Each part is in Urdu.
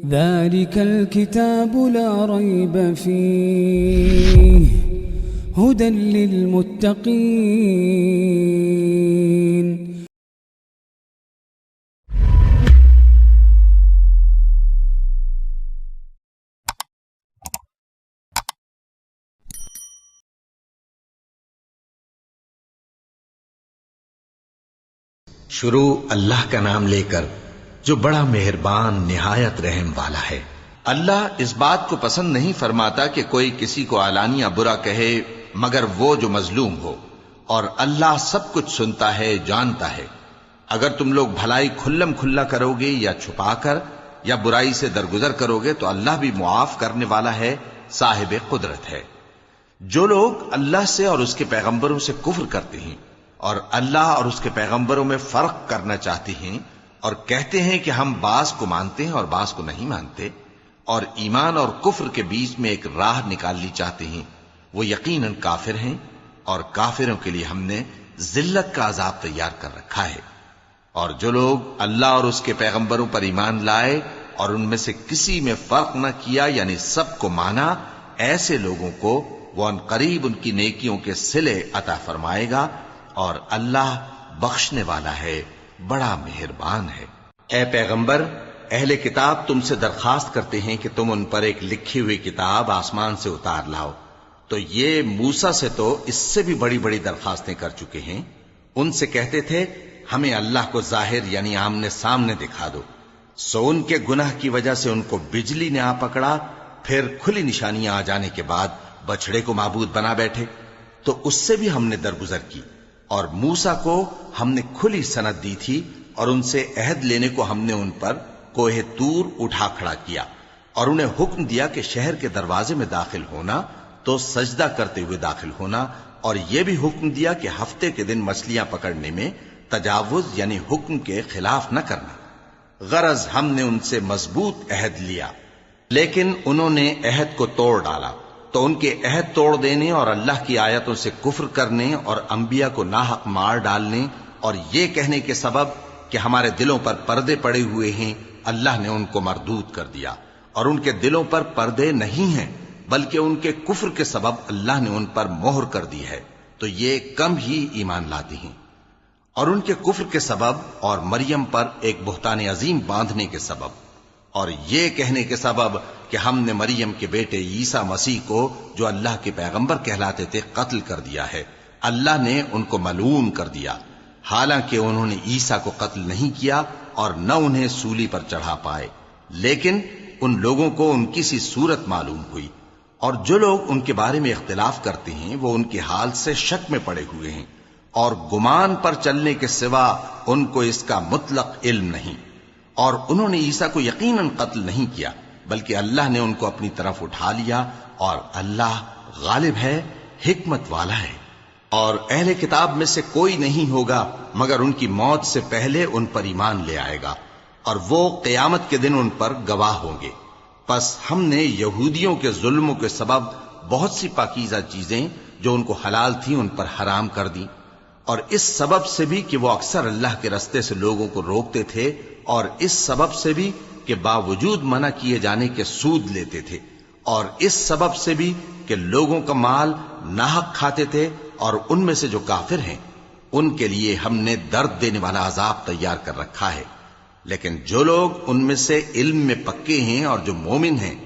ذلك الكتاب لا ريب فيه هدى للمتقين. شروع اللہ کا نام لے کر جو بڑا مہربان نہایت رحم والا ہے۔ اللہ اس بات کو پسند نہیں فرماتا کہ کوئی کسی کو علانیہ برا کہے مگر وہ جو مظلوم ہو، اور اللہ سب کچھ سنتا ہے، جانتا ہے۔ اگر تم لوگ بھلائی کھلم کھلا کرو گے یا چھپا کر یا برائی سے درگزر کرو گے تو اللہ بھی معاف کرنے والا ہے، صاحب قدرت ہے۔ جو لوگ اللہ سے اور اس کے پیغمبروں سے کفر کرتے ہیں اور اللہ اور اس کے پیغمبروں میں فرق کرنا چاہتے ہیں اور کہتے ہیں کہ ہم بعض کو مانتے ہیں اور بعض کو نہیں مانتے، اور ایمان اور کفر کے بیچ میں ایک راہ نکالنی چاہتے ہیں، وہ یقیناً کافر ہیں، اور کافروں کے لیے ہم نے ذلت کا عذاب تیار کر رکھا ہے۔ اور جو لوگ اللہ اور اس کے پیغمبروں پر ایمان لائے اور ان میں سے کسی میں فرق نہ کیا، یعنی سب کو مانا، ایسے لوگوں کو وہ عنقریب ان کی نیکیوں کے صلے عطا فرمائے گا، اور اللہ بخشنے والا ہے، بڑا مہربان ہے۔ اے پیغمبر، اہل کتاب تم سے درخواست کرتے ہیں کہ تم ان پر ایک لکھی ہوئی کتاب آسمان سے اتار لاؤ، تو یہ موسیٰ سے تو اس سے بھی بڑی بڑی درخواستیں کر چکے ہیں۔ ان سے کہتے تھے ہمیں اللہ کو ظاہر یعنی آمنے سامنے دکھا دو، سو ان کے گناہ کی وجہ سے ان کو بجلی نے آ پکڑا، پھر کھلی نشانیاں آ جانے کے بعد بچڑے کو معبود بنا بیٹھے، تو اس سے بھی ہم نے درگزر کی۔ اور موسیٰ کو ہم نے کھلی سند دی تھی، اور ان سے عہد لینے کو ہم نے ان پر کوہ طور اٹھا کھڑا کیا، اور انہیں حکم دیا کہ شہر کے دروازے میں داخل ہونا تو سجدہ کرتے ہوئے داخل ہونا، اور یہ بھی حکم دیا کہ ہفتے کے دن مچھلیاں پکڑنے میں تجاوز یعنی حکم کے خلاف نہ کرنا۔ غرض ہم نے ان سے مضبوط عہد لیا، لیکن انہوں نے عہد کو توڑ ڈالا، تو ان کے عہد توڑ دینے اور اللہ کی آیتوں سے کفر کرنے اور انبیاء کو ناحق مار ڈالنے اور یہ کہنے کے سبب کہ ہمارے دلوں پر پردے پڑے ہوئے ہیں، اللہ نے ان کو مردود کر دیا، اور ان کے دلوں پر پردے نہیں ہیں بلکہ ان کے کفر کے سبب اللہ نے ان پر مہر کر دی ہے، تو یہ کم ہی ایمان لاتے ہیں۔ اور ان کے کفر کے سبب اور مریم پر ایک بہتان عظیم باندھنے کے سبب اور یہ کہنے کے سبب کہ ہم نے مریم کے بیٹے عیسیٰ مسیح کو جو اللہ کے پیغمبر کہلاتے تھے قتل کر دیا ہے، اللہ نے ان کو ملعون کر دیا، حالانکہ انہوں نے عیسیٰ کو قتل نہیں کیا اور نہ انہیں سولی پر چڑھا پائے، لیکن ان لوگوں کو ان کی سی صورت معلوم ہوئی۔ اور جو لوگ ان کے بارے میں اختلاف کرتے ہیں وہ ان کے حال سے شک میں پڑے ہوئے ہیں، اور گمان پر چلنے کے سوا ان کو اس کا مطلق علم نہیں۔ اور انہوں نے عیسیٰ کو یقیناً قتل نہیں کیا بلکہ اللہ نے ان کو اپنی طرف اٹھا لیا، اور اللہ غالب ہے، حکمت والا ہے۔ اور اہل کتاب میں سے کوئی نہیں ہوگا مگر ان کی موت سے پہلے ان پر ایمان لے آئے گا، اور وہ قیامت کے دن ان پر گواہ ہوں گے۔ پس ہم نے یہودیوں کے ظلموں کے سبب بہت سی پاکیزہ چیزیں جو ان کو حلال تھیں ان پر حرام کر دیں، اور اس سبب سے بھی کہ وہ اکثر اللہ کے رستے سے لوگوں کو روکتے تھے، اور اس سبب سے بھی کہ باوجود منع کیے جانے کے سود لیتے تھے، اور اس سبب سے بھی کہ لوگوں کا مال ناحق کھاتے تھے۔ اور ان میں سے جو کافر ہیں ان کے لیے ہم نے درد دینے والا عذاب تیار کر رکھا ہے، لیکن جو لوگ ان میں سے علم میں پکے ہیں اور جو مومن ہیں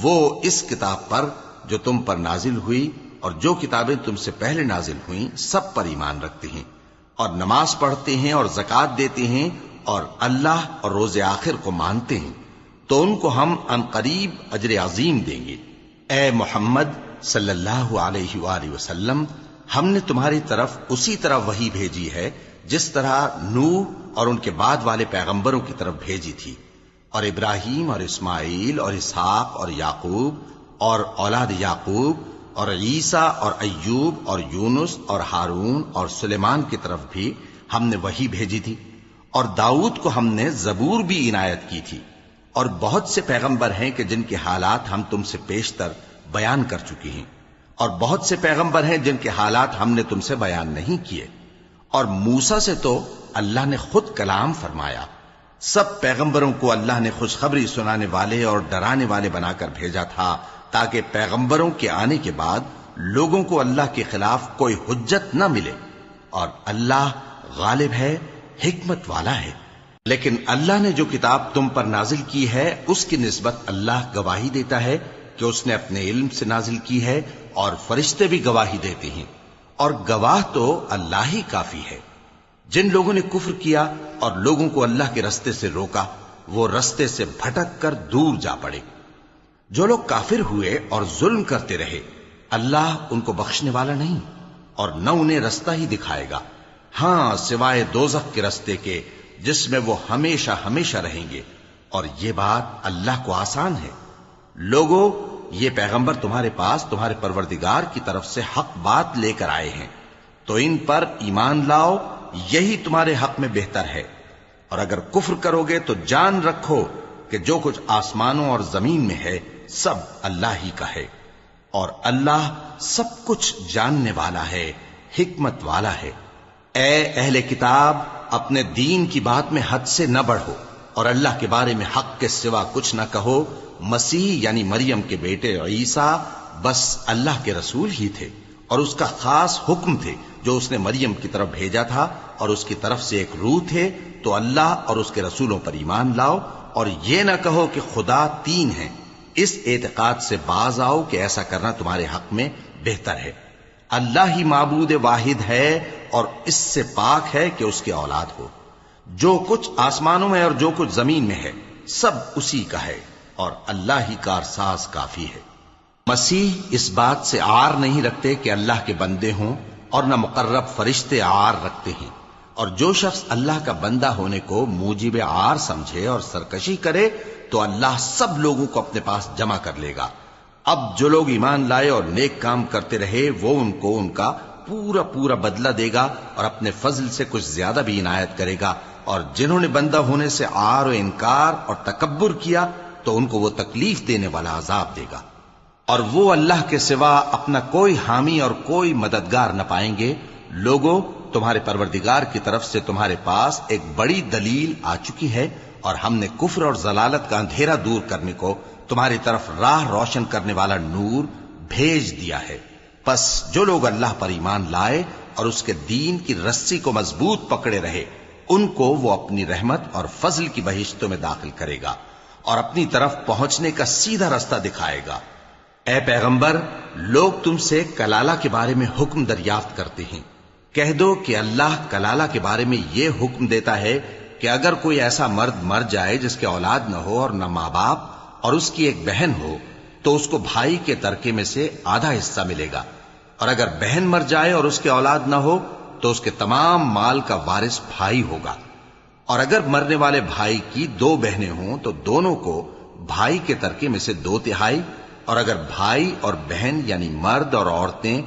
وہ اس کتاب پر جو تم پر نازل ہوئی اور جو کتابیں تم سے پہلے نازل ہوئیں سب پر ایمان رکھتے ہیں، اور نماز پڑھتے ہیں اور زکوٰۃ دیتے ہیں، اور اللہ اور روز آخر کو مانتے ہیں، تو ان کو ہم عنقریب اجر عظیم دیں گے۔ اے محمد صلی اللہ علیہ وآلہ وسلم، ہم نے تمہاری طرف اسی طرح وحی بھیجی ہے جس طرح نوح اور ان کے بعد والے پیغمبروں کی طرف بھیجی تھی، اور ابراہیم اور اسماعیل اور اسحاق اور یعقوب اور اولاد یعقوب اور عیسیٰ اور ایوب اور یونس اور ہارون اور سلیمان کی طرف بھی ہم نے وحی بھیجی تھی، اور داؤد کو ہم نے زبور بھی عنایت کی تھی، اور بہت سے پیغمبر ہیں کہ جن کے حالات ہم تم سے پیشتر بیان کر چکے ہیں، اور بہت سے پیغمبر ہیں جن کے حالات ہم نے تم سے بیان نہیں کیے۔ اور موسیٰ سے تو اللہ نے خود کلام فرمایا، سب پیغمبروں کو اللہ نے خوشخبری سنانے والے اور ڈرانے والے بنا کر بھیجا تھا تاکہ پیغمبروں کے آنے کے بعد لوگوں کو اللہ کے خلاف کوئی حجت نہ ملے، اور اللہ غالب ہے، حکمت والا ہے۔ لیکن اللہ نے جو کتاب تم پر نازل کی ہے اس کی نسبت اللہ گواہی دیتا ہے کہ اس نے اپنے علم سے نازل کی ہے، اور فرشتے بھی گواہی دیتے ہیں، اور گواہ تو اللہ ہی کافی ہے۔ جن لوگوں نے کفر کیا اور لوگوں کو اللہ کے رستے سے روکا، وہ رستے سے بھٹک کر دور جا پڑے۔ جو لوگ کافر ہوئے اور ظلم کرتے رہے، اللہ ان کو بخشنے والا نہیں اور نہ انہیں رستہ ہی دکھائے گا، ہاں سوائے دوزخ کے رستے کے جس میں وہ ہمیشہ ہمیشہ رہیں گے، اور یہ بات اللہ کو آسان ہے۔ لوگو، یہ پیغمبر تمہارے پاس تمہارے پروردگار کی طرف سے حق بات لے کر آئے ہیں، تو ان پر ایمان لاؤ، یہی تمہارے حق میں بہتر ہے۔ اور اگر کفر کرو گے تو جان رکھو کہ جو کچھ آسمانوں اور زمین میں ہے سب اللہ ہی کا ہے، اور اللہ سب کچھ جاننے والا ہے، حکمت والا ہے۔ اے اہل کتاب، اپنے دین کی بات میں حد سے نہ بڑھو، اور اللہ کے بارے میں حق کے سوا کچھ نہ کہو۔ مسیح یعنی مریم کے بیٹے عیسیٰ بس اللہ کے رسول ہی تھے، اور اس کا خاص حکم تھے جو اس نے مریم کی طرف بھیجا تھا، اور اس کی طرف سے ایک روح تھے۔ تو اللہ اور اس کے رسولوں پر ایمان لاؤ، اور یہ نہ کہو کہ خدا تین ہیں۔ اس اعتقاد سے باز آؤ کہ ایسا کرنا تمہارے حق میں بہتر ہے۔ اللہ ہی معبود واحد ہے، اور اس سے پاک ہے کہ اس کی اولاد ہو۔ جو کچھ آسمانوں میں اور جو کچھ زمین میں ہے سب اسی کا ہے، اور اللہ ہی کارساز کافی ہے۔ مسیح اس بات سے عار نہیں رکھتے کہ اللہ کے بندے ہوں، اور نہ مقرب فرشتے عار رکھتے ہیں، اور جو شخص اللہ کا بندہ ہونے کو موجب عار سمجھے اور سرکشی کرے تو اللہ سب لوگوں کو اپنے پاس جمع کر لے گا۔ اب جو لوگ ایمان لائے اور نیک کام کرتے رہے وہ ان کو ان کا پورا پورا بدلہ دے گا، اور اپنے فضل سے کچھ زیادہ بھی عنایت کرے گا۔ اور جنہوں نے بندہ ہونے سے عار و انکار اور تکبر کیا تو ان کو وہ تکلیف دینے والا عذاب دے گا، اور وہ اللہ کے سوا اپنا کوئی حامی اور کوئی مددگار نہ پائیں گے۔ لوگوں، تمہارے پروردگار کی طرف سے تمہارے پاس ایک بڑی دلیل آ چکی ہے، اور ہم نے کفر اور ضلالت کا اندھیرا دور کرنے کو تمہاری طرف راہ روشن کرنے والا نور بھیج دیا ہے۔ پس جو لوگ اللہ پر ایمان لائے اور اس کے دین کی رسی کو مضبوط پکڑے رہے، ان کو وہ اپنی رحمت اور فضل کی بہشتوں میں داخل کرے گا، اور اپنی طرف پہنچنے کا سیدھا راستہ دکھائے گا۔ اے پیغمبر، لوگ تم سے کلالہ کے بارے میں حکم دریافت کرتے ہیں۔ کہہ دو کہ اللہ کلالہ کے بارے میں یہ حکم دیتا ہے کہ اگر کوئی ایسا مرد مر جائے جس کے اولاد نہ ہو اور نہ ماں باپ، اور اس کی ایک بہن ہو، تو اس کو بھائی کے ترکے میں سے آدھا حصہ ملے گا، اور اگر بہن مر جائے اور اس کے اولاد نہ ہو تو اس کے تمام مال کا وارث بھائی ہوگا۔ اور اگر مرنے والے بھائی کی دو بہنیں ہوں تو دونوں کو بھائی کے ترکے میں سے 2/3، اور اگر بھائی اور بہن یعنی مرد اور عورتیں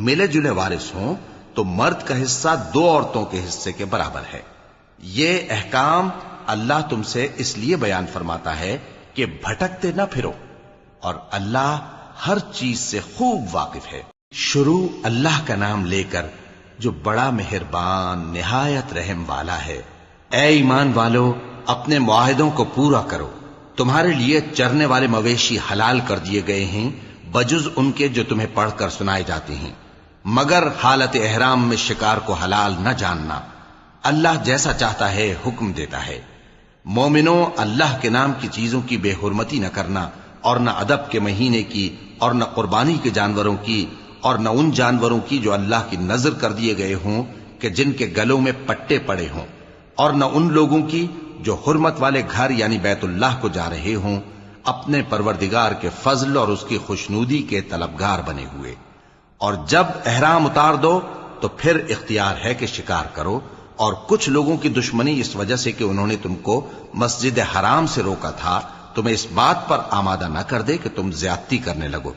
ملے جلے وارث ہوں تو مرد کا حصہ 2 عورتوں کے حصے کے برابر ہے۔ یہ احکام اللہ تم سے اس لیے بیان فرماتا ہے کہ بھٹکتے نہ پھرو، اور اللہ ہر چیز سے خوب واقف ہے۔ شروع اللہ کا نام لے کر جو بڑا مہربان نہایت رحم والا ہے۔ اے ایمان والو، اپنے معاہدوں کو پورا کرو۔ تمہارے لیے چرنے والے مویشی حلال کر دیے گئے ہیں بجز ان کے جو تمہیں پڑھ کر سنائے جاتے ہیں، مگر حالت احرام میں شکار کو حلال نہ جاننا۔ اللہ جیسا چاہتا ہے حکم دیتا ہے۔ مومنوں، اللہ کے نام کی چیزوں کی بے حرمتی نہ کرنا، اور نہ ادب کے مہینے کی، اور نہ قربانی کے جانوروں کی، اور نہ ان جانوروں کی جو اللہ کی نذر کر دیے گئے ہوں کہ جن کے گلوں میں پٹے پڑے ہوں، اور نہ ان لوگوں کی جو حرمت والے گھر یعنی بیت اللہ کو جا رہے ہوں، اپنے پروردگار کے فضل اور اس کی خوشنودی کے طلبگار بنے ہوئے۔ اور جب احرام اتار دو تو پھر اختیار ہے کہ شکار کرو، اور کچھ لوگوں کی دشمنی اس وجہ سے کہ انہوں نے تم کو مسجد حرام سے روکا تھا تمہیں اس بات پر آمادہ نہ کر دے کہ تم زیادتی کرنے لگو۔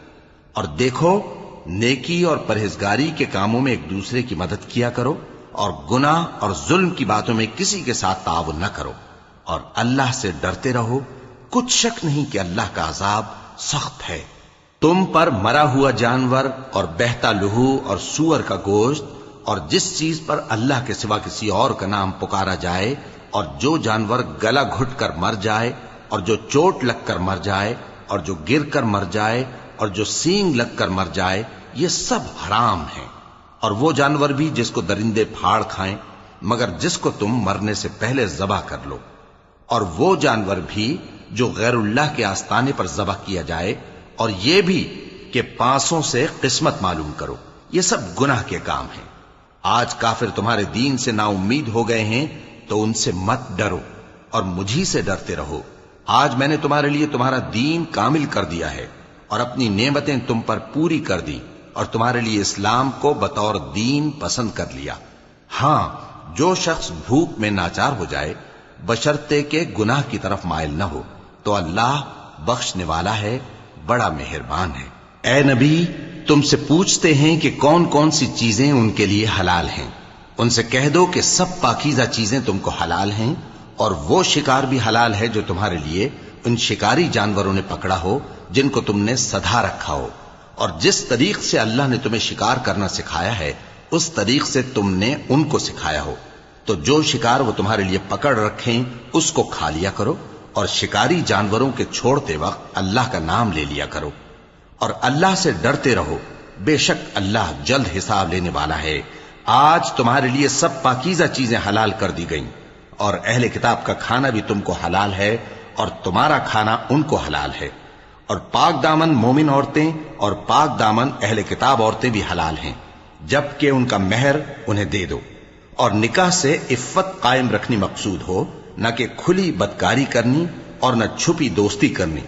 اور دیکھو، نیکی اور پرہیزگاری کے کاموں میں ایک دوسرے کی مدد کیا کرو، اور گناہ اور ظلم کی باتوں میں کسی کے ساتھ تعاون نہ کرو، اور اللہ سے ڈرتے رہو۔ کچھ شک نہیں کہ اللہ کا عذاب سخت ہے۔ تم پر مرا ہوا جانور اور بہتا لہو اور سور کا گوشت، اور جس چیز پر اللہ کے سوا کسی اور کا نام پکارا جائے اور جو جانور گلا گھٹ کر مر جائے، اور جو چوٹ لگ کر مر جائے، اور جو گر کر مر جائے، اور جو سینگ لگ کر مر جائے، یہ سب حرام ہیں۔ اور وہ جانور بھی جس کو درندے پھاڑ کھائیں، مگر جس کو تم مرنے سے پہلے ذبح کر لو، اور وہ جانور بھی جو غیر اللہ کے آستانے پر ذبح کیا جائے، اور یہ بھی کہ پانسوں سے قسمت معلوم کرو، یہ سب گناہ کے کام ہیں۔ آج کافر تمہارے دین سے نا امید ہو گئے ہیں تو ان سے مت ڈرو اور مجھی سے ڈرتے رہو۔ آج میں نے تمہارے لیے تمہارا دین کامل کر دیا ہے اور اپنی نعمتیں تم پر پوری کر دی، اور تمہارے لیے اسلام کو بطور دین پسند کر لیا۔ ہاں، جو شخص بھوک میں ناچار ہو جائے بشرطے کہ گناہ کی طرف مائل نہ ہو تو اللہ بخشنے والا ہے، بڑا مہربان ہے۔ اے نبی، تم سے پوچھتے ہیں کہ کون کون سی چیزیں ان کے لیے حلال ہیں۔ ان سے کہہ دو کہ سب پاکیزہ چیزیں تم کو حلال ہیں، اور وہ شکار بھی حلال ہے جو تمہارے لیے ان شکاری جانوروں نے پکڑا ہو جن کو تم نے سدھا رکھا ہو، اور جس طریق سے اللہ نے تمہیں شکار کرنا سکھایا ہے اس طریق سے تم نے ان کو سکھایا ہو۔ تو جو شکار وہ تمہارے لیے پکڑ رکھیں اس کو کھا لیا کرو، اور شکاری جانوروں کے چھوڑتے وقت اللہ کا نام لے لیا کرو، اور اللہ سے ڈرتے رہو، بے شک اللہ جلد حساب لینے والا ہے۔ آج تمہارے لیے سب پاکیزہ چیزیں حلال کر دی گئیں، اور اہل کتاب کا کھانا بھی تم کو حلال ہے، اور تمہارا کھانا ان کو حلال ہے، اور پاک دامن مومن عورتیں اور پاک دامن اہل کتاب عورتیں بھی حلال ہیں، جبکہ ان کا مہر انہیں دے دو، اور نکاح سے عفت قائم رکھنی مقصود ہو، نہ کہ کھلی بدکاری کرنی اور نہ چھپی دوستی کرنی۔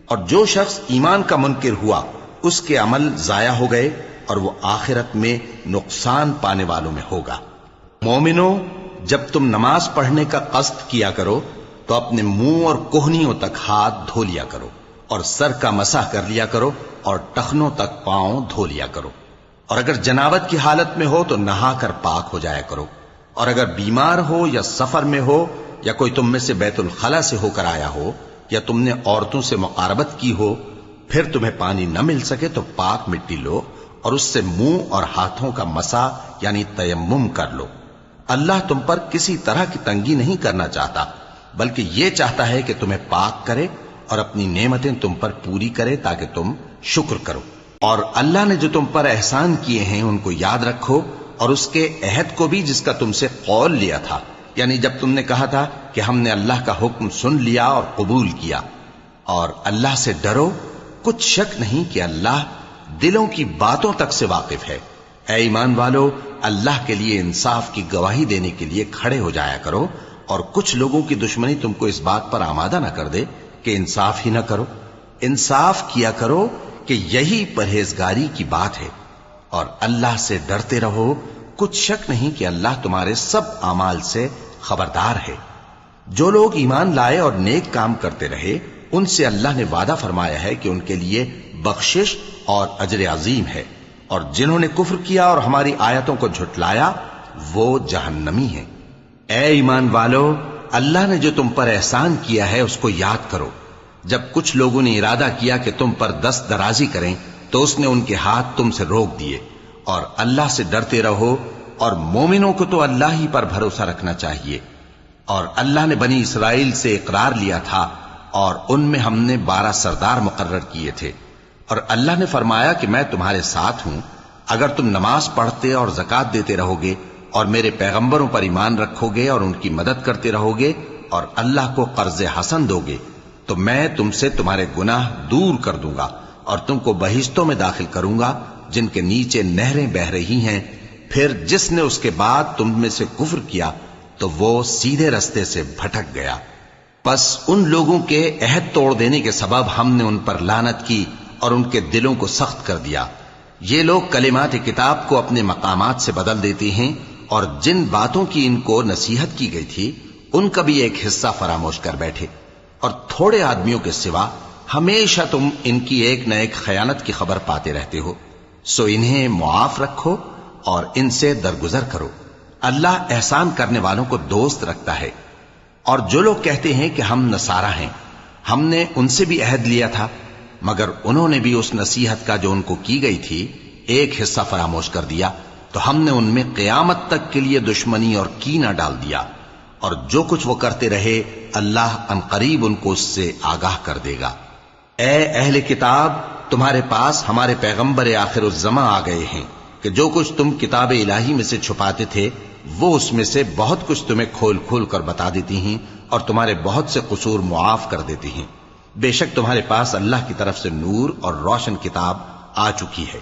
اور جو شخص ایمان کا منکر ہوا اس کے عمل ضائع ہو گئے، اور وہ آخرت میں نقصان پانے والوں میں ہوگا۔ مومنو، جب تم نماز پڑھنے کا قصد کیا کرو تو اپنے منہ اور کوہنیوں تک ہاتھ دھو لیا کرو، اور سر کا مسح کر لیا کرو، اور ٹخنوں تک پاؤں دھو لیا کرو، اور اگر جنابت کی حالت میں ہو تو نہا کر پاک ہو جایا کرو، اور اگر بیمار ہو یا سفر میں ہو یا کوئی تم میں سے بیت الخلا سے ہو کر آیا ہو یا تم نے عورتوں سے مقاربت کی ہو، پھر تمہیں پانی نہ مل سکے تو پاک مٹی لو اور اس سے منہ اور ہاتھوں کا مسح یعنی تیمم کر لو۔ اللہ تم پر کسی طرح کی تنگی نہیں کرنا چاہتا، بلکہ یہ چاہتا ہے کہ تمہیں پاک کرے اور اپنی نعمتیں تم پر پوری کرے تاکہ تم شکر کرو۔ اور اللہ نے جو تم پر احسان کیے ہیں ان کو یاد رکھو، اور اس کے عہد کو بھی جس کا تم سے قول لیا تھا، یعنی جب تم نے کہا تھا کہ ہم نے اللہ کا حکم سن لیا اور قبول کیا۔ اور اللہ سے ڈرو، کچھ شک نہیں کہ اللہ دلوں کی باتوں تک سے واقف ہے۔ اے ایمان والو، اللہ کے لیے انصاف کی گواہی دینے کے لیے کھڑے ہو جایا کرو، اور کچھ لوگوں کی دشمنی تم کو اس بات پر آمادہ نہ کر دے کہ انصاف ہی نہ کرو۔ انصاف کیا کرو کہ یہی پرہیزگاری کی بات ہے، اور اللہ سے ڈرتے رہو، کچھ شک نہیں کہ اللہ تمہارے سب اعمال سے خبردار ہے۔ جو لوگ ایمان لائے اور نیک کام کرتے رہے ان سے اللہ نے وعدہ فرمایا ہے کہ ان کے لیے بخشش اور اجر عظیم ہے، اور جنہوں نے کفر کیا اور ہماری آیتوں کو جھٹلایا وہ جہنمی ہیں۔ اے ایمان والو، اللہ نے جو تم پر احسان کیا ہے اس کو یاد کرو۔ جب کچھ لوگوں نے ارادہ کیا کہ تم پر دست درازی کریں تو اس نے ان کے ہاتھ تم سے روک دیے، اور اللہ سے ڈرتے رہو، اور مومنوں کو تو اللہ ہی پر بھروسہ رکھنا چاہیے۔ اور اللہ نے بنی اسرائیل سے اقرار لیا تھا، اور ان میں ہم نے 12 سردار مقرر کیے تھے، اور اللہ نے فرمایا کہ میں تمہارے ساتھ ہوں، اگر تم نماز پڑھتے اور زکوٰۃ دیتے رہو گے اور میرے پیغمبروں پر ایمان رکھو گے اور ان کی مدد کرتے رہو گے اور اللہ کو قرض حسن دو گے تو میں تم سے تمہارے گناہ دور کر دوں گا اور تم کو بہشتوں میں داخل کروں گا جن کے نیچے نہریں بہ رہی ہیں۔ پھر جس نے اس کے بعد تم میں سے کفر کیا تو وہ سیدھے رستے سے بھٹک گیا۔ پس ان لوگوں کے عہد توڑ دینے کے سبب ہم نے ان پر لعنت کی اور ان کے دلوں کو سخت کر دیا۔ یہ لوگ کلمات کتاب کو اپنے مقامات سے بدل دیتے ہیں، اور جن باتوں کی ان کو نصیحت کی گئی تھی ان کا بھی ایک حصہ فراموش کر بیٹھے، اور تھوڑے آدمیوں کے سوا ہمیشہ تم ان کی ایک نہ ایک خیانت کی خبر پاتے رہتے ہو، سو انہیں معاف رکھو اور ان سے درگزر کرو۔ اللہ احسان کرنے والوں کو دوست رکھتا ہے۔ اور جو لوگ کہتے ہیں کہ ہم نصارہ ہیں، ہم نے ان سے بھی عہد لیا تھا، مگر انہوں نے بھی اس نصیحت کا جو ان کو کی گئی تھی ایک حصہ فراموش کر دیا، تو ہم نے ان میں قیامت تک کے لیے دشمنی اور کینہ ڈال دیا۔ اور جو کچھ وہ کرتے رہے اللہ عنقریب ان کو اس سے آگاہ کر دے گا۔ اے اہل کتاب، تمہارے پاس ہمارے پیغمبر آخر الزماں آ گئے ہیں کہ جو کچھ تم کتاب الہی میں سے چھپاتے تھے وہ اس میں سے بہت کچھ تمہیں کھول کھول کر بتا دیتی ہیں اور تمہارے بہت سے قصور معاف کر دیتی ہیں۔ بے شک تمہارے پاس اللہ کی طرف سے نور اور روشن کتاب آ چکی ہے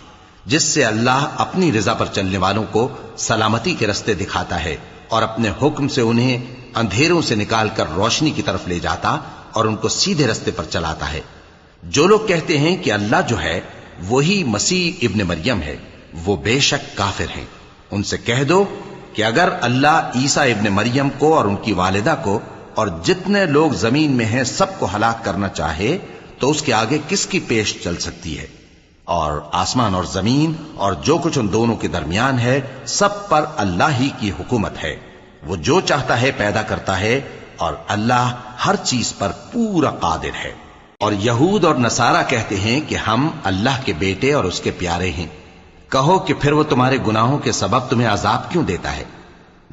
جس سے اللہ اپنی رضا پر چلنے والوں کو سلامتی کے رستے دکھاتا ہے اور اپنے حکم سے انہیں اندھیروں سے نکال کر روشنی کی طرف لے جاتا اور ان کو سیدھے رستے پر چلاتا ہے۔ جو لوگ کہتے ہیں کہ اللہ جو ہے وہی مسیح ابن مریم ہے وہ بے شک کافر ہیں۔ ان سے کہہ دو کہ اگر اللہ عیسیٰ ابن مریم کو اور ان کی والدہ کو اور جتنے لوگ زمین میں ہیں سب کو ہلاک کرنا چاہے تو اس کے آگے کس کی پیش چل سکتی ہے؟ اور آسمان اور زمین اور جو کچھ ان دونوں کے درمیان ہے سب پر اللہ ہی کی حکومت ہے۔ وہ جو چاہتا ہے پیدا کرتا ہے اور اللہ ہر چیز پر پورا قادر ہے۔ اور یہود اور نصارہ کہتے ہیں کہ ہم اللہ کے بیٹے اور اس کے پیارے ہیں۔ کہو کہ پھر وہ تمہارے گناہوں کے سبب تمہیں عذاب کیوں دیتا ہے؟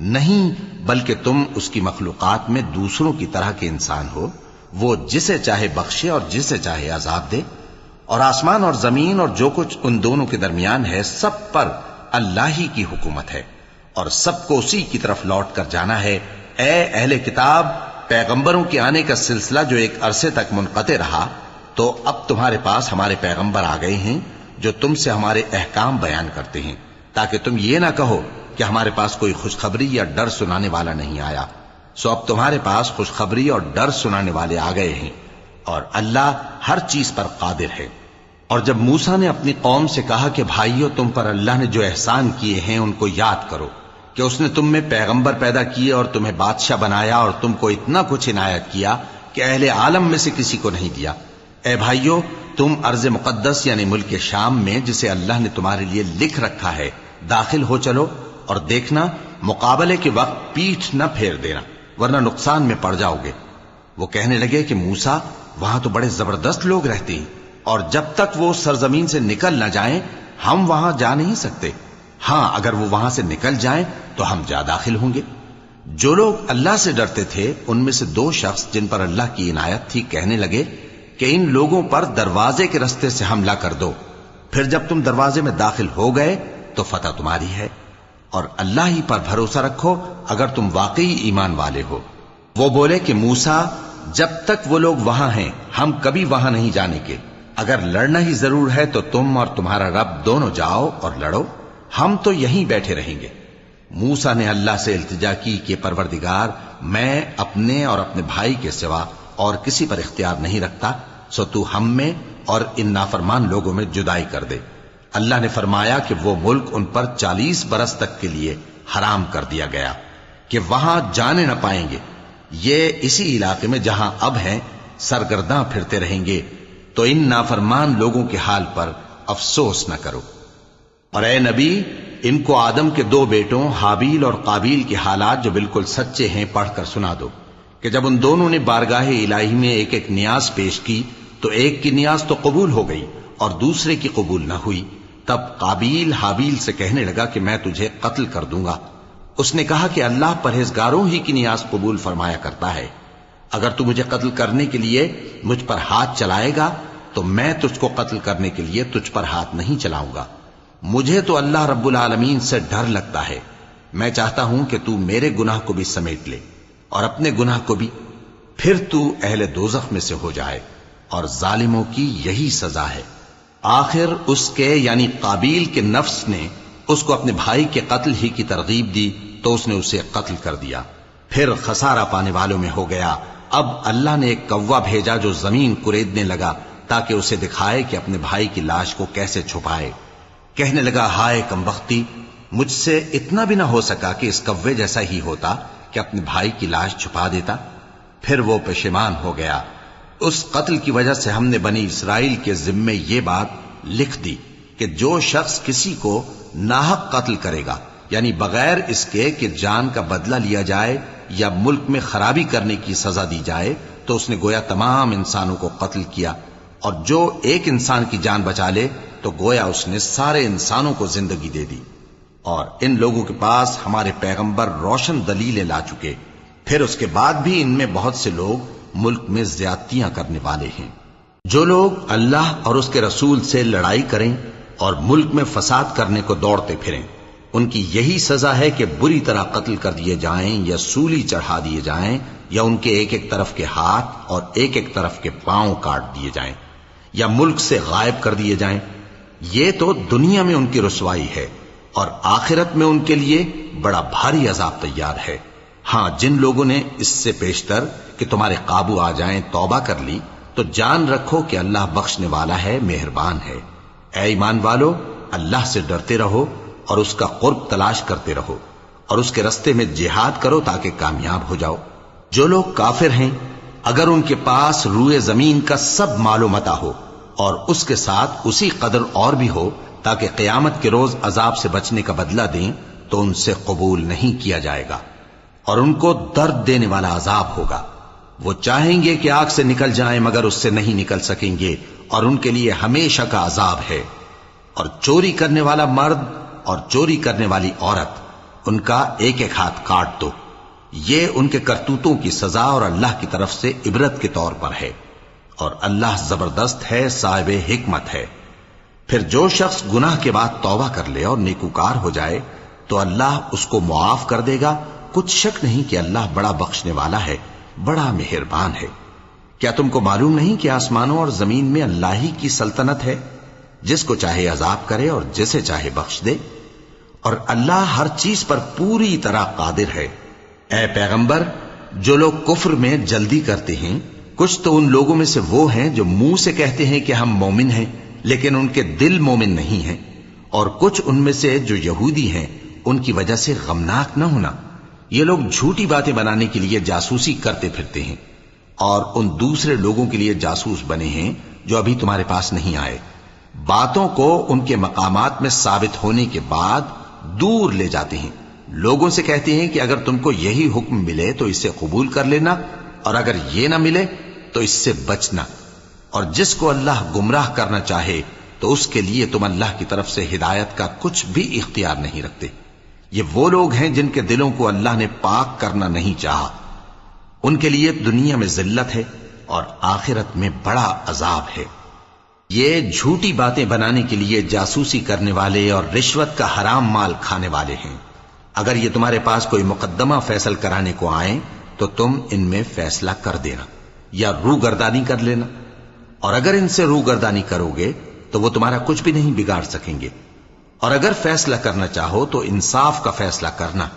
نہیں، بلکہ تم اس کی مخلوقات میں دوسروں کی طرح کے انسان ہو، وہ جسے چاہے بخشے اور جسے چاہے عذاب دے۔ اور آسمان اور زمین اور جو کچھ ان دونوں کے درمیان ہے سب پر اللہ ہی کی حکومت ہے اور سب کو اسی کی طرف لوٹ کر جانا ہے۔ اے اہل کتاب، پیغمبروں کے آنے کا سلسلہ جو ایک عرصے تک منقطع رہا تو اب تمہارے پاس ہمارے پیغمبر آ گئے ہیں جو تم سے ہمارے احکام بیان کرتے ہیں تاکہ تم یہ نہ کہو کہ ہمارے پاس کوئی خوشخبری یا ڈر سنانے والا نہیں آیا۔ سو اب تمہارے پاس خوشخبری اور ڈر سنانے والے آ گئے ہیں اور اللہ ہر چیز پر قادر ہے۔ اور جب موسیٰ نے اپنی قوم سے کہا کہ بھائیو، تم پر اللہ نے جو احسان کیے ہیں ان کو یاد کرو کہ اس نے تم میں پیغمبر پیدا کیے اور تمہیں بادشاہ بنایا اور تم کو اتنا کچھ عنایت کیا کہ اہل عالم میں سے کسی کو نہیں دیا۔ اے بھائیو، تم ارض مقدس یعنی ملک شام میں جسے اللہ نے تمہارے لیے لکھ رکھا ہے داخل ہو چلو، اور دیکھنا مقابلے کے وقت پیٹھ نہ پھیر دینا ورنہ نقصان میں پڑ جاؤ گے۔ وہ کہنے لگے کہ موسیٰ، وہاں تو بڑے زبردست لوگ رہتے ہیں اور جب تک وہ سرزمین سے نکل نہ جائیں ہم وہاں جا نہیں سکتے۔ ہاں، اگر وہ وہاں سے نکل جائیں تو ہم جا داخل ہوں گے۔ جو لوگ اللہ سے ڈرتے تھے ان میں سے دو شخص جن پر اللہ کی عنایت تھی کہنے لگے کہ ان لوگوں پر دروازے کے رستے سے حملہ کر دو، پھر جب تم دروازے میں داخل ہو گئے تو فتح تمہاری ہے، اور اللہ ہی پر بھروسہ رکھو اگر تم واقعی ایمان والے ہو۔ وہ بولے کہ موسیٰ، جب تک وہ لوگ وہاں ہیں ہم کبھی وہاں نہیں جانے کے، اگر لڑنا ہی ضرور ہے تو تم اور تمہارا رب دونوں جاؤ اور لڑو، ہم تو یہیں بیٹھے رہیں گے۔ موسیٰ نے اللہ سے التجا کی کہ پروردگار، میں اپنے اور اپنے بھائی کے سوا اور کسی پر اختیار نہیں رکھتا، سو تو ہم میں اور ان نافرمان لوگوں میں جدائی کر دے۔ اللہ نے فرمایا کہ وہ ملک ان پر 40 برس تک کے لیے حرام کر دیا گیا کہ وہاں جانے نہ پائیں گے۔ یہ اسی علاقے میں جہاں اب ہیں سرگرداں پھرتے رہیں گے، تو ان نافرمان لوگوں کے حال پر افسوس نہ کرو۔ اور اے نبی، ان کو آدم کے 2 بیٹوں حابیل اور قابیل کے حالات جو بالکل سچے ہیں پڑھ کر سنا دو کہ جب ان دونوں نے بارگاہ الہی میں ایک ایک نیاز پیش کی تو ایک کی نیاز تو قبول ہو گئی اور دوسرے کی قبول نہ ہوئی۔ تب قابیل حابیل سے کہنے لگا کہ میں تجھے قتل کر دوں گا۔ اس نے کہا کہ اللہ پرہیزگاروں ہی کی نیاز قبول فرمایا کرتا ہے، اگر تو مجھے قتل کرنے کے لیے مجھ پر ہاتھ چلائے گا تو میں تجھ کو قتل کرنے کے لیے تجھ پر ہاتھ نہیں چلاؤں گا۔ مجھے تو اللہ رب العالمین سے ڈر لگتا ہے، میں چاہتا ہوں کہ تو میرے گناہ کو بھی سمیٹ لے اور اپنے گناہ کو بھی، پھر تو اہل دوزخ میں سے ہو جائے، اور ظالموں کی یہی سزا ہے۔ آخر اس کے یعنی قابیل کے نفس نے اس کو اپنے بھائی کے قتل ہی کی ترغیب دی تو اس نے اسے قتل کر دیا، پھر خسارہ پانے والوں میں ہو گیا۔ اب اللہ نے ایک کوا بھیجا جو زمین کریدنے لگا تاکہ اسے دکھائے کہ اپنے بھائی کی لاش کو کیسے چھپائے۔ کہنے لگا، ہائے کمبختی، مجھ سے اتنا بھی نہ ہو سکا کہ اس کوے جیسا ہی ہوتا کہ اپنے بھائی کی لاش چھپا دیتا۔ پھر وہ پشیمان ہو گیا۔ اس قتل کی وجہ سے ہم نے بنی اسرائیل کے ذمے یہ بات لکھ دی کہ جو شخص کسی کو ناحق قتل کرے گا، یعنی بغیر اس کے کہ جان کا بدلہ لیا جائے یا ملک میں خرابی کرنے کی سزا دی جائے، تو اس نے گویا تمام انسانوں کو قتل کیا، اور جو ایک انسان کی جان بچا لے تو گویا اس نے سارے انسانوں کو زندگی دے دی۔ اور ان لوگوں کے پاس ہمارے پیغمبر روشن دلیلیں لا چکے، پھر اس کے بعد بھی ان میں بہت سے لوگ ملک میں زیادتیاں کرنے والے ہیں۔ جو لوگ اللہ اور اس کے رسول سے لڑائی کریں اور ملک میں فساد کرنے کو دوڑتے پھریں، ان کی یہی سزا ہے کہ بری طرح قتل کر دیے جائیں یا سولی چڑھا دیے جائیں یا ان کے ایک ایک طرف کے ہاتھ اور ایک ایک طرف کے پاؤں کاٹ دیے جائیں یا ملک سے غائب کر دیے جائیں۔ یہ تو دنیا میں ان کی رسوائی ہے اور آخرت میں ان کے لیے بڑا بھاری عذاب تیار ہے۔ ہاں، جن لوگوں نے اس سے پیشتر کہ تمہارے قابو آ جائیں توبہ کر لی تو جان رکھو کہ اللہ بخشنے والا ہے، مہربان ہے۔ اے ایمان والو، اللہ سے ڈرتے رہو اور اس کا قرب تلاش کرتے رہو اور اس کے رستے میں جہاد کرو تاکہ کامیاب ہو جاؤ۔ جو لوگ کافر ہیں، اگر ان کے پاس روئے زمین کا سب مال و متاع ہو اور اس کے ساتھ اسی قدر اور بھی ہو تاکہ قیامت کے روز عذاب سے بچنے کا بدلہ دیں، تو ان سے قبول نہیں کیا جائے گا اور ان کو درد دینے والا عذاب ہوگا۔ وہ چاہیں گے کہ آگ سے نکل جائیں مگر اس سے نہیں نکل سکیں گے اور ان کے لیے ہمیشہ کا عذاب ہے۔ اور چوری کرنے والا مرد اور چوری کرنے والی عورت، ان کا ایک ایک ہاتھ کاٹ دو۔ یہ ان کے کرتوتوں کی سزا اور اللہ کی طرف سے عبرت کے طور پر ہے، اور اللہ زبردست ہے، صاحب حکمت ہے۔ پھر جو شخص گناہ کے بعد توبہ کر لے اور نیکوکار ہو جائے تو اللہ اس کو معاف کر دے گا۔ کچھ شک نہیں کہ اللہ بڑا بخشنے والا ہے، بڑا مہربان ہے۔ کیا تم کو معلوم نہیں کہ آسمانوں اور زمین میں اللہ ہی کی سلطنت ہے، جس کو چاہے عذاب کرے اور جسے چاہے بخش دے، اور اللہ ہر چیز پر پوری طرح قادر ہے۔ اے پیغمبر، جو لوگ کفر میں جلدی کرتے ہیں، کچھ تو ان لوگوں میں سے وہ ہیں جو منہ سے کہتے ہیں کہ ہم مومن ہیں لیکن ان کے دل مومن نہیں ہیں، اور کچھ ان میں سے جو یہودی ہیں، ان کی وجہ سے غمناک نہ ہونا۔ یہ لوگ جھوٹی باتیں بنانے کے لیے جاسوسی کرتے پھرتے ہیں اور ان دوسرے لوگوں کے لیے جاسوس بنے ہیں جو ابھی تمہارے پاس نہیں آئے۔ باتوں کو ان کے مقامات میں ثابت ہونے کے بعد دور لے جاتے ہیں، لوگوں سے کہتے ہیں کہ اگر تم کو یہی حکم ملے تو اسے قبول کر لینا، اور اگر یہ نہ ملے تو اس سے بچنا، اور جس کو اللہ گمراہ کرنا چاہے تو اس کے لیے تم اللہ کی طرف سے ہدایت کا کچھ بھی اختیار نہیں رکھتے۔ یہ وہ لوگ ہیں جن کے دلوں کو اللہ نے پاک کرنا نہیں چاہا، ان کے لیے دنیا میں ذلت ہے اور آخرت میں بڑا عذاب ہے۔ یہ جھوٹی باتیں بنانے کے لیے جاسوسی کرنے والے اور رشوت کا حرام مال کھانے والے ہیں۔ اگر یہ تمہارے پاس کوئی مقدمہ فیصل کرانے کو آئیں تو تم ان میں فیصلہ کر دینا یا روگردانی کر لینا، اور اگر ان سے روگردانی کرو گے تو وہ تمہارا کچھ بھی نہیں بگاڑ سکیں گے، اور اگر فیصلہ کرنا چاہو تو انصاف کا فیصلہ کرنا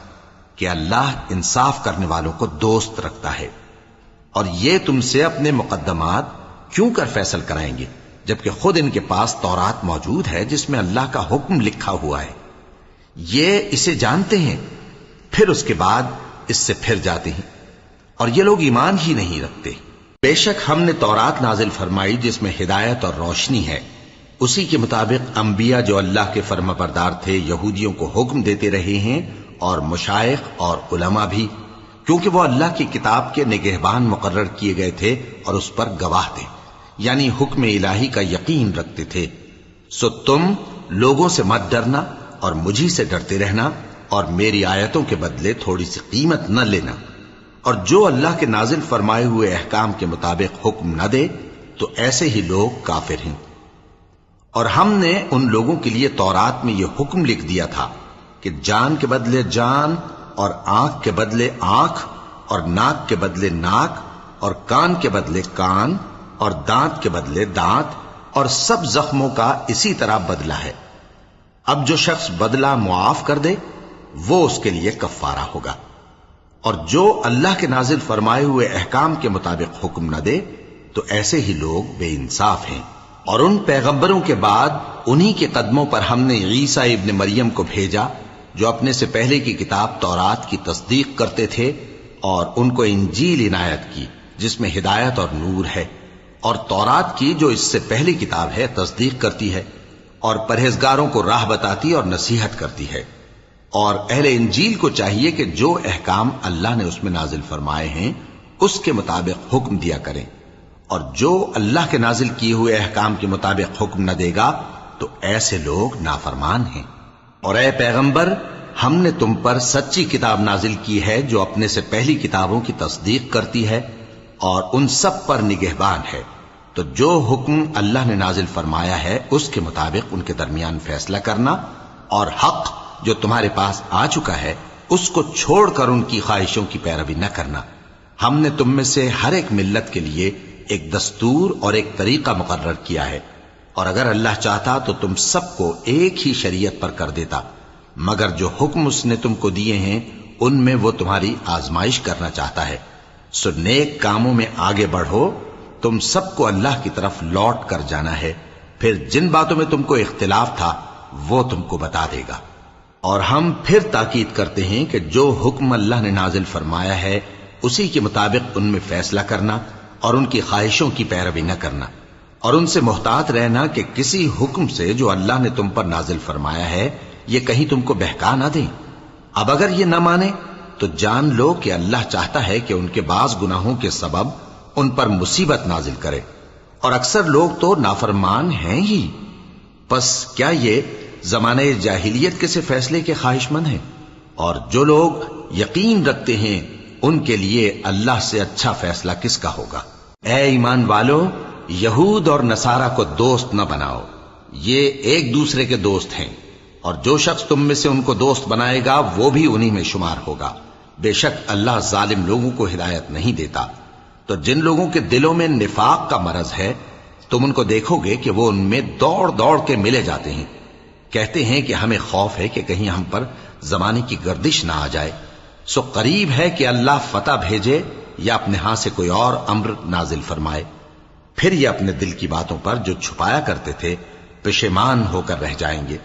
کہ اللہ انصاف کرنے والوں کو دوست رکھتا ہے۔ اور یہ تم سے اپنے مقدمات کیوں کر فیصل کرائیں گے جبکہ خود ان کے پاس تورات موجود ہے جس میں اللہ کا حکم لکھا ہوا ہے۔ یہ اسے جانتے ہیں، پھر اس کے بعد اس سے پھر جاتے ہیں، اور یہ لوگ ایمان ہی نہیں رکھتے۔ بے شک ہم نے تورات نازل فرمائی جس میں ہدایت اور روشنی ہے، اسی کے مطابق انبیاء جو اللہ کے فرما بردار تھے یہودیوں کو حکم دیتے رہے ہیں، اور مشائخ اور علماء بھی، کیونکہ وہ اللہ کی کتاب کے نگہبان مقرر کیے گئے تھے اور اس پر گواہ تھے، یعنی حکم الہی کا یقین رکھتے تھے۔ سو تم لوگوں سے مت ڈرنا اور مجھی سے ڈرتے رہنا، اور میری آیتوں کے بدلے تھوڑی سی قیمت نہ لینا، اور جو اللہ کے نازل فرمائے ہوئے احکام کے مطابق حکم نہ دے تو ایسے ہی لوگ کافر ہیں۔ اور ہم نے ان لوگوں کے لیے تورات میں یہ حکم لکھ دیا تھا کہ جان کے بدلے جان، اور آنکھ کے بدلے آنکھ، اور ناک کے بدلے ناک، اور کان کے بدلے کان، اور دانت کے بدلے دانت، اور سب زخموں کا اسی طرح بدلہ ہے۔ اب جو شخص بدلہ معاف کر دے وہ اس کے لیے کفارہ ہوگا، اور جو اللہ کے نازل فرمائے ہوئے احکام کے مطابق حکم نہ دے تو ایسے ہی لوگ بے انصاف ہیں۔ اور ان پیغمبروں کے بعد انہی کے قدموں پر ہم نے عیسیٰ ابن مریم کو بھیجا جو اپنے سے پہلے کی کتاب تورات کی تصدیق کرتے تھے، اور ان کو انجیل عنایت کی جس میں ہدایت اور نور ہے، اور تورات کی جو اس سے پہلی کتاب ہے تصدیق کرتی ہے اور پرہیزگاروں کو راہ بتاتی اور نصیحت کرتی ہے۔ اور اہل انجیل کو چاہیے کہ جو احکام اللہ نے اس میں نازل فرمائے ہیں اس کے مطابق حکم دیا کریں، اور جو اللہ کے نازل کیے ہوئے احکام کے مطابق حکم نہ دے گا تو ایسے لوگ نافرمان ہیں۔ اور اے پیغمبر، ہم نے تم پر سچی کتاب نازل کی ہے جو اپنے سے پہلی کتابوں کی تصدیق کرتی ہے اور ان سب پر نگہبان ہے، تو جو حکم اللہ نے نازل فرمایا ہے اس کے مطابق ان کے درمیان فیصلہ کرنا، اور حق جو تمہارے پاس آ چکا ہے اس کو چھوڑ کر ان کی خواہشوں کی پیروی نہ کرنا۔ ہم نے تم میں سے ہر ایک ملت کے لیے ایک دستور اور ایک طریقہ مقرر کیا ہے، اور اگر اللہ چاہتا تو تم سب کو ایک ہی شریعت پر کر دیتا، مگر جو حکم اس نے تم کو دیے ہیں ان میں وہ تمہاری آزمائش کرنا چاہتا ہے۔ سو نیک کاموں میں آگے بڑھو، تم سب کو اللہ کی طرف لوٹ کر جانا ہے، پھر جن باتوں میں تم کو اختلاف تھا وہ تم کو بتا دے گا۔ اور ہم پھر تاکید کرتے ہیں کہ جو حکم اللہ نے نازل فرمایا ہے اسی کے مطابق ان میں فیصلہ کرنا اور ان کی خواہشوں کی پیروی نہ کرنا، اور ان سے محتاط رہنا کہ کسی حکم سے جو اللہ نے تم پر نازل فرمایا ہے یہ کہیں تم کو بہکا نہ دیں۔ اب اگر یہ نہ مانے تو جان لو کہ اللہ چاہتا ہے کہ ان کے بعض گناہوں کے سبب ان پر مصیبت نازل کرے، اور اکثر لوگ تو نافرمان ہیں ہی۔ پس کیا یہ زمانہ جاہلیت کے سے فیصلے کے خواہش مند ہیں؟ اور جو لوگ یقین رکھتے ہیں ان کے لیے اللہ سے اچھا فیصلہ کس کا ہوگا؟ اے ایمان والو، یہود اور نصارہ کو دوست نہ بناؤ، یہ ایک دوسرے کے دوست ہیں، اور جو شخص تم میں سے ان کو دوست بنائے گا وہ بھی انہی میں شمار ہوگا۔ بے شک اللہ ظالم لوگوں کو ہدایت نہیں دیتا۔ تو جن لوگوں کے دلوں میں نفاق کا مرض ہے تم ان کو دیکھو گے کہ وہ ان میں دوڑ دوڑ کے ملے جاتے ہیں، کہتے ہیں کہ ہمیں خوف ہے کہ کہیں ہم پر زمانے کی گردش نہ آ جائے۔ سو قریب ہے کہ اللہ فتح بھیجے یا اپنے ہاں سے کوئی اور امر نازل فرمائے، پھر یہ اپنے دل کی باتوں پر جو چھپایا کرتے تھے پشیمان ہو کر رہ جائیں گے۔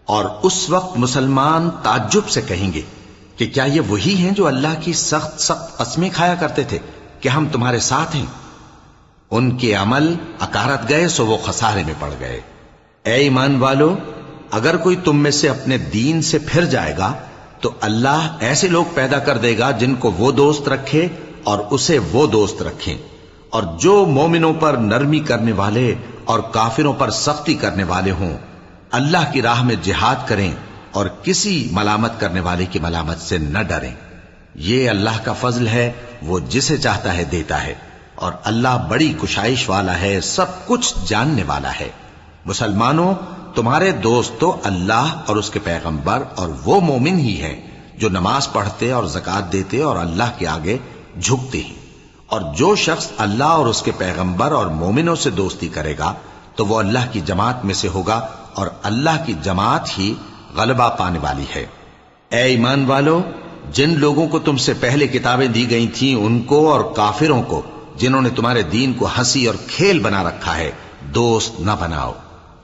اور اس وقت مسلمان تعجب سے کہیں گے کہ کیا یہ وہی ہیں جو اللہ کی سخت سخت قسمیں کھایا کرتے تھے کہ ہم تمہارے ساتھ ہیں؟ ان کے عمل اکارت گئے سو وہ خسارے میں پڑ گئے۔ اے ایمان والو، اگر کوئی تم میں سے اپنے دین سے پھر جائے گا تو اللہ ایسے لوگ پیدا کر دے گا جن کو وہ دوست رکھے اور اسے وہ دوست رکھیں، اور جو مومنوں پر نرمی کرنے والے اور کافروں پر سختی کرنے والے ہوں، اللہ کی راہ میں جہاد کریں اور کسی ملامت کرنے والے کی ملامت سے نہ ڈریں۔ یہ اللہ کا فضل ہے، وہ جسے چاہتا ہے دیتا ہے، اور اللہ بڑی کشائش والا ہے، سب کچھ جاننے والا ہے۔ مسلمانوں، تمہارے دوست تو اللہ اور اس کے پیغمبر اور وہ مومن ہی ہیں جو نماز پڑھتے اور زکوٰۃ دیتے اور اللہ کے آگے جھکتے ہیں۔ اور جو شخص اللہ اور اس کے پیغمبر اور مومنوں سے دوستی کرے گا تو وہ اللہ کی جماعت میں سے ہوگا، اور اللہ کی جماعت ہی غلبہ پانے والی ہے۔ اے ایمان والو، جن لوگوں کو تم سے پہلے کتابیں دی گئی تھیں ان کو اور کافروں کو جنہوں نے تمہارے دین کو ہنسی اور کھیل بنا رکھا ہے دوست نہ بناؤ،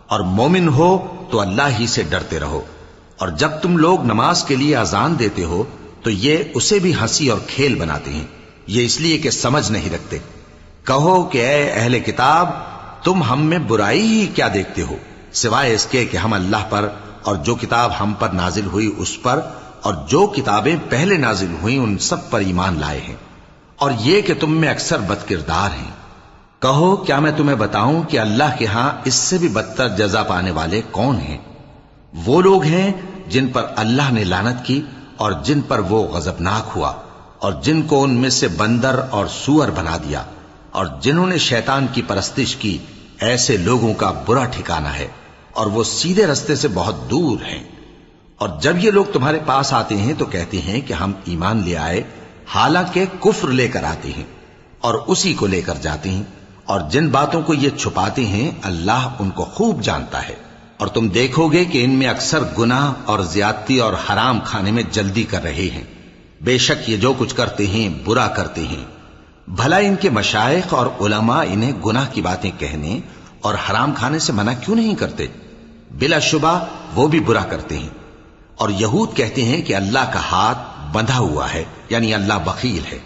اور مومن ہو تو اللہ ہی سے ڈرتے رہو۔ اور جب تم لوگ نماز کے لیے اذان دیتے ہو تو یہ اسے بھی ہنسی اور کھیل بناتے ہیں، یہ اس لیے کہ سمجھ نہیں رکھتے۔ کہو کہ اے اہل کتاب، تم ہم میں برائی ہی کیا دیکھتے ہو، سوائے اس کے کہ ہم اللہ پر اور جو کتاب ہم پر نازل ہوئی اس پر اور جو کتابیں پہلے نازل ہوئیں ان سب پر ایمان لائے ہیں، اور یہ کہ تم میں اکثر بد کردار ہیں۔ کہو کیا میں تمہیں بتاؤں کہ اللہ کے ہاں اس سے بھی بدتر جزا پانے والے کون ہیں؟ وہ لوگ ہیں جن پر اللہ نے لعنت کی اور جن پر وہ غضبناک ہوا، اور جن کو ان میں سے بندر اور سور بنا دیا، اور جنہوں نے شیطان کی پرستش کی، ایسے لوگوں کا برا ٹھکانہ ہے، اور وہ سیدھے رستے سے بہت دور ہیں۔ اور جب یہ لوگ تمہارے پاس آتے ہیں تو کہتے ہیں کہ ہم ایمان لے آئے، حالانکہ کفر لے کر آتے ہیں اور اسی کو لے کر جاتے ہیں، اور جن باتوں کو یہ چھپاتے ہیں اللہ ان کو خوب جانتا ہے۔ اور تم دیکھو گے کہ ان میں اکثر گناہ اور زیادتی اور حرام کھانے میں جلدی کر رہے ہیں، بے شک یہ جو کچھ کرتے ہیں برا کرتے ہیں۔ بھلا ان کے مشائخ اور علماء انہیں گناہ کی باتیں کہنے اور حرام کھانے سے منع کیوں نہیں کرتے؟ بلا شبہ وہ بھی برا کرتے ہیں۔ اور یہود کہتے ہیں کہ اللہ کا ہاتھ بندھا ہوا ہے، یعنی اللہ بخیل ہے۔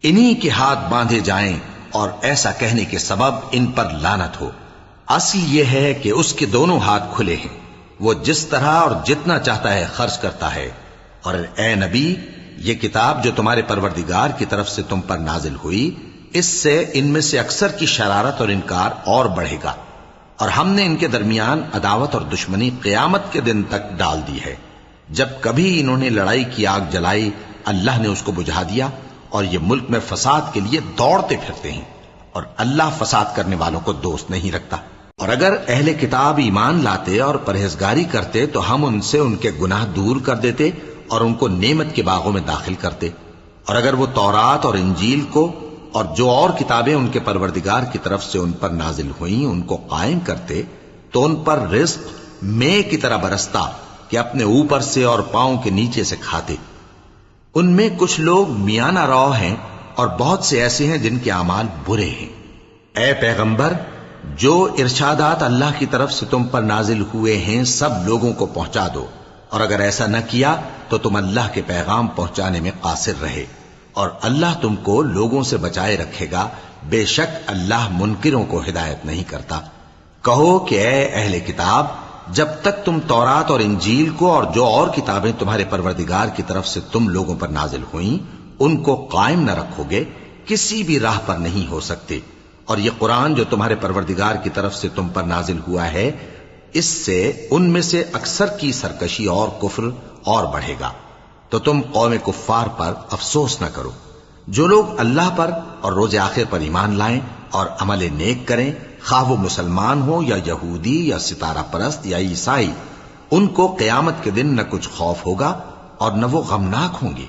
انہی کے ہاتھ باندھے جائیں اور ایسا کہنے کے سبب ان پر لعنت ہو۔ اصل یہ ہے کہ اس کے دونوں ہاتھ کھلے ہیں، وہ جس طرح اور جتنا چاہتا ہے خرچ کرتا ہے۔ اور اے نبی، یہ کتاب جو تمہارے پروردگار کی طرف سے تم پر نازل ہوئی، اس سے ان میں سے اکثر کی شرارت اور انکار اور بڑھے گا، اور ہم نے ان کے درمیان عداوت اور دشمنی قیامت کے دن تک ڈال دی ہے۔ جب کبھی انہوں نے لڑائی کی آگ جلائی اللہ نے اس کو بجھا دیا، اور یہ ملک میں فساد کے لیے دوڑتے پھرتے ہیں، اور اللہ فساد کرنے والوں کو دوست نہیں رکھتا۔ اور اگر اہل کتاب ایمان لاتے اور پرہیزگاری کرتے تو ہم ان سے ان کے گناہ دور کر دیتے اور ان کو نعمت کے باغوں میں داخل کرتے۔ اور اگر وہ تورات اور انجیل کو اور جو اور کتابیں ان کے پروردگار کی طرف سے ان پر نازل ہوئیں ان کو قائم کرتے تو ان پر رزق مے کی طرح برستا کہ اپنے اوپر سے اور پاؤں کے نیچے سے کھاتے۔ ان میں کچھ لوگ میانہ رو ہیں اور بہت سے ایسے ہیں جن کے اعمال برے ہیں۔ اے پیغمبر، جو ارشادات اللہ کی طرف سے تم پر نازل ہوئے ہیں سب لوگوں کو پہنچا دو، اور اگر ایسا نہ کیا تو تم اللہ کے پیغام پہنچانے میں قاصر رہے، اور اللہ تم کو لوگوں سے بچائے رکھے گا، بے شک اللہ منکروں کو ہدایت نہیں کرتا۔ کہو کہ اے اہل کتاب، جب تک تم تورات اور انجیل کو اور جو اور کتابیں تمہارے پروردگار کی طرف سے تم لوگوں پر نازل ہوئیں ان کو قائم نہ رکھو گے کسی بھی راہ پر نہیں ہو سکتے۔ اور یہ قرآن جو تمہارے پروردگار کی طرف سے تم پر نازل ہوا ہے، اس سے ان میں سے اکثر کی سرکشی اور کفر اور بڑھے گا، تو تم قوم کفار پر افسوس نہ کرو۔ جو لوگ اللہ پر اور روز آخر پر ایمان لائیں اور عمل نیک کریں، خواہ وہ مسلمان ہو یا یہودی یا ستارہ پرست یا عیسائی، ان کو قیامت کے دن نہ کچھ خوف ہوگا اور نہ وہ غمناک ہوں گے۔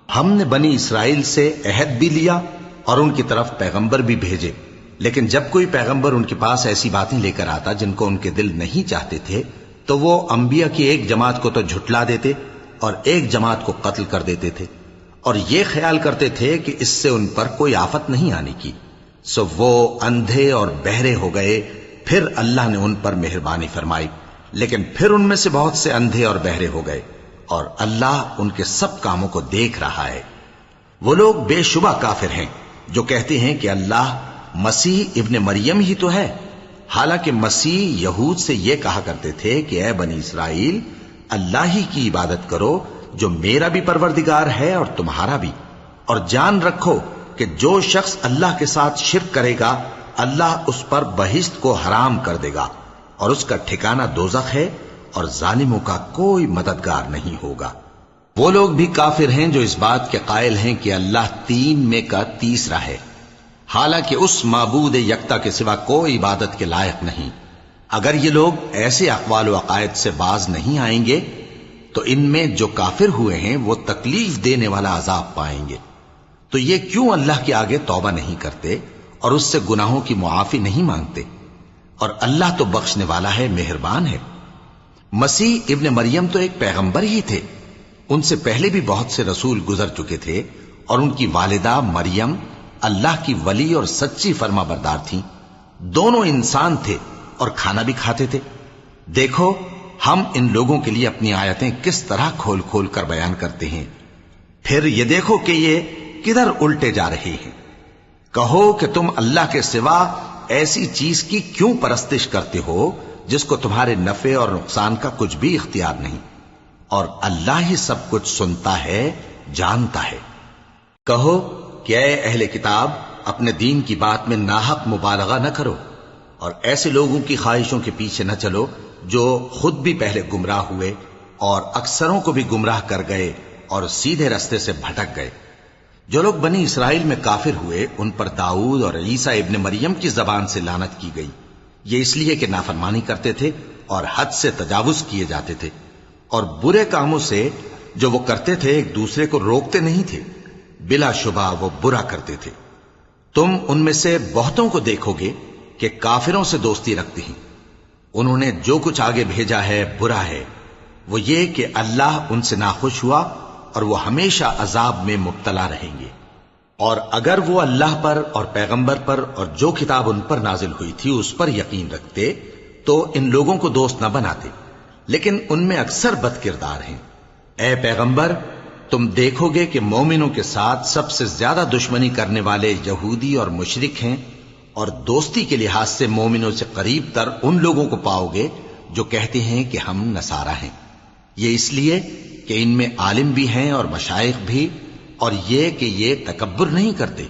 ہم نے بنی اسرائیل سے عہد بھی لیا اور ان کی طرف پیغمبر بھی بھیجے، لیکن جب کوئی پیغمبر ان کے پاس ایسی باتیں لے کر آتا جن کو ان کے دل نہیں چاہتے تھے تو وہ انبیاء کی ایک جماعت کو تو جھٹلا دیتے اور ایک جماعت کو قتل کر دیتے تھے، اور یہ خیال کرتے تھے کہ اس سے ان پر کوئی آفت نہیں آنے کی، سو وہ اندھے اور بہرے ہو گئے۔ پھر اللہ نے ان پر مہربانی فرمائی، لیکن پھر ان میں سے بہت سے اندھے اور بہرے ہو گئے، اور اللہ ان کے سب کاموں کو دیکھ رہا ہے۔ وہ لوگ بے شبہ کافر ہیں جو کہتے ہیں کہ اللہ مسیح ابن مریم ہی تو ہے، حالانکہ مسیح یہود سے یہ کہا کرتے تھے کہ اے بنی اسرائیل، اللہ ہی کی عبادت کرو جو میرا بھی پروردگار ہے اور تمہارا بھی، اور جان رکھو کہ جو شخص اللہ کے ساتھ شرک کرے گا اللہ اس پر بہشت کو حرام کر دے گا، اور اس کا ٹھکانہ دوزخ ہے، اور ظالموں کا کوئی مددگار نہیں ہوگا۔ وہ لوگ بھی کافر ہیں جو اس بات کے قائل ہیں کہ اللہ تین میں کا تیسرا ہے، حالانکہ اس معبود یکتا کے سوا کوئی عبادت کے لائق نہیں۔ اگر یہ لوگ ایسے اقوال و عقائد سے باز نہیں آئیں گے تو ان میں جو کافر ہوئے ہیں وہ تکلیف دینے والا عذاب پائیں گے۔ تو یہ کیوں اللہ کے آگے توبہ نہیں کرتے اور اس سے گناہوں کی معافی نہیں مانگتے؟ اور اللہ تو بخشنے والا ہے، مہربان ہے۔ مسیح ابن مریم تو ایک پیغمبر ہی تھے، ان سے پہلے بھی بہت سے رسول گزر چکے تھے، اور ان کی والدہ مریم اللہ کی ولی اور سچی فرما بردار تھیں۔ دونوں انسان تھے اور کھانا بھی کھاتے تھے۔ دیکھو ہم ان لوگوں کے لیے اپنی آیتیں کس طرح کھول کھول کر بیان کرتے ہیں، پھر یہ دیکھو کہ یہ کدھر الٹے جا رہے ہیں۔ کہو کہ تم اللہ کے سوا ایسی چیز کی کیوں پرستش کرتے ہو جس کو تمہارے نفع اور نقصان کا کچھ بھی اختیار نہیں، اور اللہ ہی سب کچھ سنتا ہے، جانتا ہے۔ کہو کہ اے اہل کتاب، اپنے دین کی بات میں ناحق مبالغہ نہ کرو، اور ایسے لوگوں کی خواہشوں کے پیچھے نہ چلو جو خود بھی پہلے گمراہ ہوئے اور اکثروں کو بھی گمراہ کر گئے اور سیدھے رستے سے بھٹک گئے۔ جو لوگ بنی اسرائیل میں کافر ہوئے ان پر داؤد اور عیسیٰ ابن مریم کی زبان سے لعنت کی گئی، یہ اس لیے کہ نافرمانی کرتے تھے اور حد سے تجاوز کیے جاتے تھے، اور برے کاموں سے جو وہ کرتے تھے ایک دوسرے کو روکتے نہیں تھے، بلا شبہ وہ برا کرتے تھے۔ تم ان میں سے بہتوں کو دیکھو گے کہ کافروں سے دوستی رکھتے ہیں، انہوں نے جو کچھ آگے بھیجا ہے برا ہے، وہ یہ کہ اللہ ان سے ناخوش ہوا اور وہ ہمیشہ عذاب میں مبتلا رہیں گے۔ اور اگر وہ اللہ پر اور پیغمبر پر اور جو کتاب ان پر نازل ہوئی تھی اس پر یقین رکھتے تو ان لوگوں کو دوست نہ بناتے، لیکن ان میں اکثر بد کردار ہیں۔ اے پیغمبر، تم دیکھو گے کہ مومنوں کے ساتھ سب سے زیادہ دشمنی کرنے والے یہودی اور مشرک ہیں، اور دوستی کے لحاظ سے مومنوں سے قریب تر ان لوگوں کو پاؤ گے جو کہتے ہیں کہ ہم نصارہ ہیں۔ یہ اس لیے کہ ان میں عالم بھی ہیں اور مشائخ بھی، اور یہ کہ یہ تکبر نہیں کرتے۔